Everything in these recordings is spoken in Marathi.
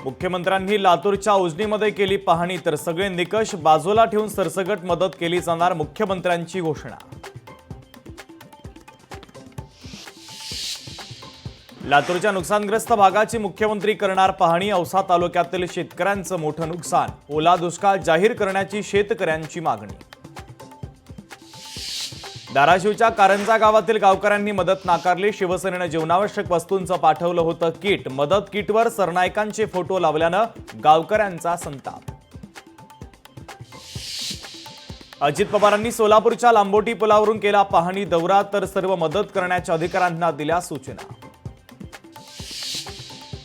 मुख्यमंत्र्यांनी लातूरच्या उजनीमध्ये केली पाहणी तर सगळे निकष बाजूला ठेवून सरसकट मदत केली जाणार, मुख्यमंत्र्यांची घोषणा। लातूरच्या नुकसानग्रस्त भागाची मुख्यमंत्री करणार पाहणी। औसा तालुक्यातील शेतकऱ्यांचं मोठं नुकसान, ओला दुष्काळ जाहीर करण्याची शेतकऱ्यांची मागणी। धाराशिवच्या कारंजा गावातील गावकऱ्यांनी मदत नाकारली। शिवसेनेने जीवनावश्यक वस्तूंचं पाठवलं होतं किट, मदत किटवर सरनाईकांचे फोटो लावल्यानं गावकऱ्यांचा संताप। अजित पवारांनी सोलापूरच्या लांबोटी पुलावरून केला पाहणी दौरा तर सर्व मदत करण्याच्या अधिकाऱ्यांना दिल्या सूचना।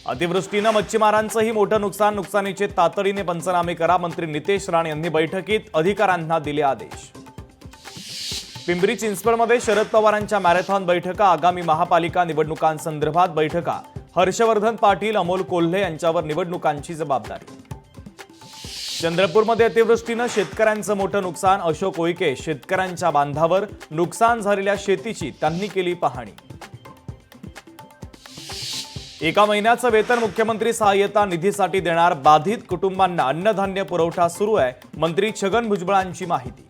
अतिवृष्टीनं मच्छीमारांचंही मोठं नुकसान, नुकसानीचे तातडीने पंचनामे करा, मंत्री नितेश राणे यांनी बैठकीत अधिकाऱ्यांना दिले आदेश। पिंपरी चिंचवडमध्ये शरद पवारांच्या मॅरेथॉन बैठका, आगामी महापालिका निवडणुकांसंदर्भात बैठका। हर्षवर्धन पाटील, अमोल कोल्हे यांच्यावर निवडणुकांची जबाबदारी। चंद्रपूरमध्ये अतिवृष्टीनं शेतकऱ्यांचं मोठं नुकसान, अशोक उईके शेतकऱ्यांच्या बांधावर, नुकसान झालेल्या शेतीची त्यांनी केली पाहणी। एका महिन्याचं वेतन मुख्यमंत्री सहाय्यता निधीसाठी देणार, बाधित कुटुंबांना अन्नधान्य पुरवठा सुरू आहे, मंत्री छगन भुजबळांची माहिती।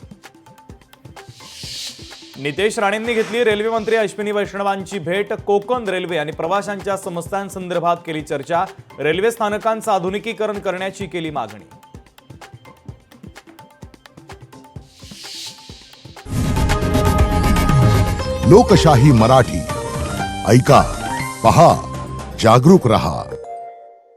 नितेश राणेंनी घेतली रेल्वे मंत्री अश्विनी वैष्णवांची भेट, कोकण रेल्वे आणि प्रवाशांच्या समस्यांसंदर्भात केली चर्चा, रेल्वे स्थानकांचं आधुनिकीकरण करण्याची केली मागणी। लोकशाही मराठी ऐका, पहा, जागरूक रहा।